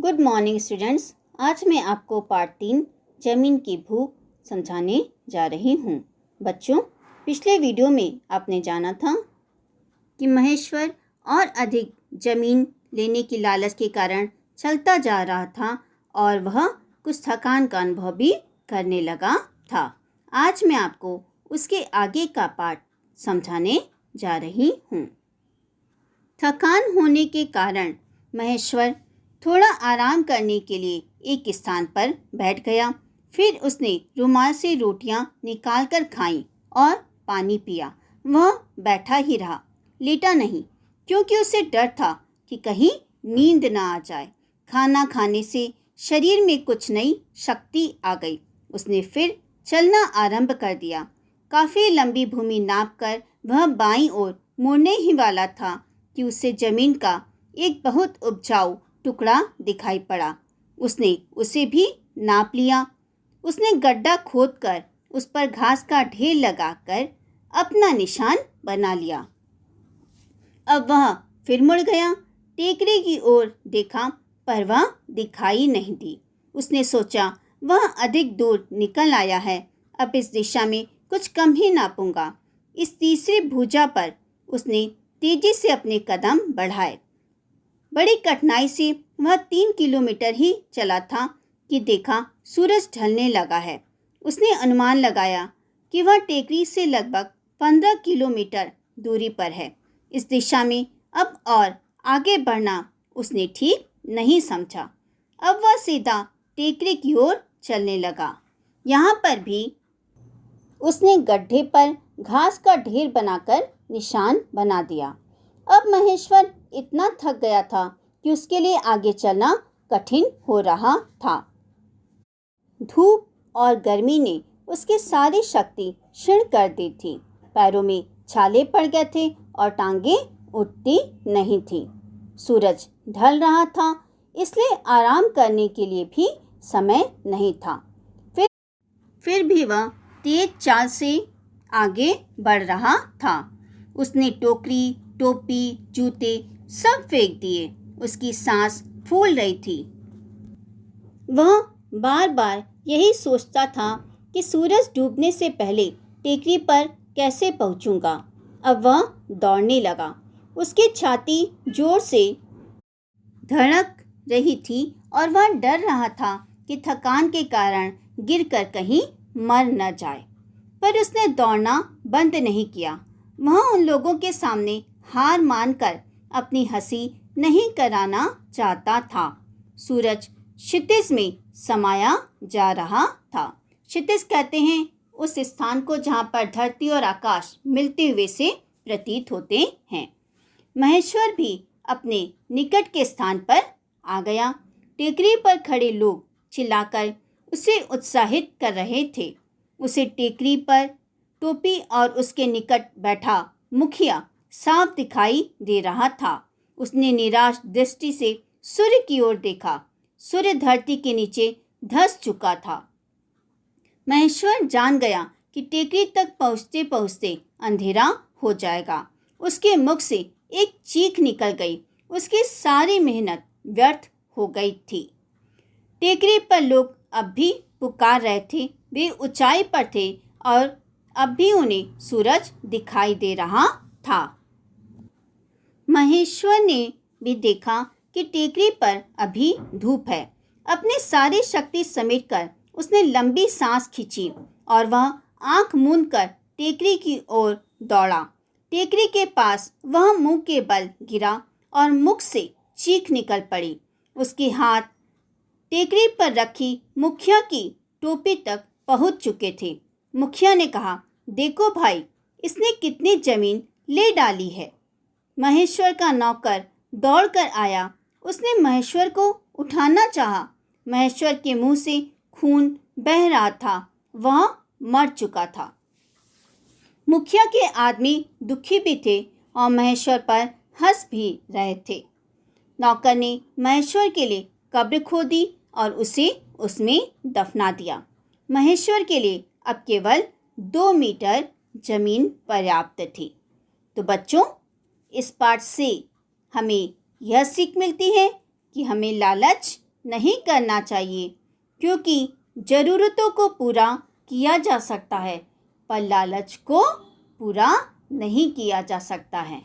Good morning students. आज मैं आपको पार्ट 3 जमीन की भूख समझाने जा रही हूँ। बच्चों, पिछले वीडियो में आपने जाना था कि महेश्वर और अधिक जमीन लेने की लालच के कारण चलता जा रहा था और वह कुछ थकान का अनुभव भी करने लगा था। आज मैं आपको उसके आगे का पार्ट समझाने जा रही हूँ। थकान होने के कारण महेश्वर थोड़ा आराम करने के लिए एक स्थान पर बैठ गया। फिर उसने रुमाल से रोटियां निकालकर खाईं और पानी पिया। वह बैठा ही रहा, लेटा नहीं, क्योंकि उसे डर था कि कहीं नींद ना आ जाए। खाना खाने से शरीर में कुछ नई शक्ति आ गई। उसने फिर चलना आरंभ कर दिया। काफ़ी लंबी भूमि नापकर वह बाईं ओर मुड़ने ही वाला था कि उसे जमीन का एक बहुत उपजाऊ टुकड़ा दिखाई पड़ा। उसने उसे भी नाप लिया। उसने गड्ढा खोदकर उस पर घास का ढेर लगाकर अपना निशान बना लिया। अब वह फिर मुड़ गया। टेकरी की ओर देखा, पर वह दिखाई नहीं दी। उसने सोचा, वह अधिक दूर निकल आया है, अब इस दिशा में कुछ कम ही नापूंगा। इस तीसरी भुजा पर उसने तेजी से अपने कदम बढ़ाए। बड़ी कठिनाई से वह 3 किलोमीटर ही चला था कि देखा सूरज ढलने लगा है। उसने अनुमान लगाया कि वह टेकरी से लगभग 15 किलोमीटर दूरी पर है। इस दिशा में अब और आगे बढ़ना उसने ठीक नहीं समझा। अब वह सीधा टेकरी की ओर चलने लगा। यहाँ पर भी उसने गड्ढे पर घास का ढेर बनाकर निशान बना दिया। अब महेश्वर इतना थक गया था कि उसके लिए आगे चलना कठिन हो रहा था। धूप और गर्मी ने उसकी सारी शक्ति क्षीण कर दी थी। पैरों में छाले पड़ गए थे और टांगें उठती नहीं थीं। सूरज ढल रहा था, इसलिए आराम करने के लिए भी समय नहीं था। फिर भी वह तेज चाल से आगे बढ़ रहा था। उसने टोकरी, टोपी, जूते सब फेंक दिए। उसकी सांस फूल रही थी। वह बार बार यही सोचता था कि सूरज डूबने से पहले टेकरी पर कैसे पहुंचूंगा। अब वह दौड़ने लगा। उसकी छाती जोर से धड़क रही थी और वह डर रहा था कि थकान के कारण गिरकर कहीं मर न जाए। पर उसने दौड़ना बंद नहीं किया। वह उन लोगों के सामने हार मानकर अपनी हंसी नहीं कराना चाहता था। सूरज क्षितिज में समाया जा रहा था। क्षितिज कहते हैं उस स्थान को जहाँ पर धरती और आकाश मिलते हुए से प्रतीत होते हैं। महेश्वर भी अपने निकट के स्थान पर आ गया। टेकरी पर खड़े लोग चिल्लाकर उसे उत्साहित कर रहे थे। उसे टेकरी पर टोपी और उसके निकट बैठा मुखिया साफ दिखाई दे रहा था। उसने निराश दृष्टि से सूर्य की ओर देखा। सूर्य धरती के नीचे धंस चुका था। महेश्वर जान गया कि टेकरी तक पहुँचते पहुँचते अंधेरा हो जाएगा। उसके मुख से एक चीख निकल गई। उसकी सारी मेहनत व्यर्थ हो गई थी। टेकरी पर लोग अब भी पुकार रहे थे। वे ऊंचाई पर थे और अब भी उन्हें सूरज दिखाई दे रहा था। महेश्वर ने भी देखा कि टेकरी पर अभी धूप है। अपनी सारी शक्ति समेटकर उसने लंबी सांस खींची और वह आंख मूंदकर टेकरी की ओर दौड़ा। टेकरी के पास वह मुंह के बल गिरा और मुख से चीख निकल पड़ी। उसके हाथ टेकरी पर रखी मुखिया की टोपी तक पहुंच चुके थे। मुखिया ने कहा, देखो भाई, इसने कितनी जमीन ले डाली है। महेश्वर का नौकर दौड़कर आया। उसने महेश्वर को उठाना चाहा। महेश्वर के मुंह से खून बह रहा था। वह मर चुका था। मुखिया के आदमी दुखी भी थे और महेश्वर पर हंस भी रहे थे। नौकर ने महेश्वर के लिए कब्र खोदी और उसे उसमें दफना दिया। महेश्वर के लिए अब केवल 2 मीटर जमीन पर्याप्त थी। तो बच्चों, इस पाठ से हमें यह सीख मिलती है कि हमें लालच नहीं करना चाहिए, क्योंकि ज़रूरतों को पूरा किया जा सकता है पर लालच को पूरा नहीं किया जा सकता है।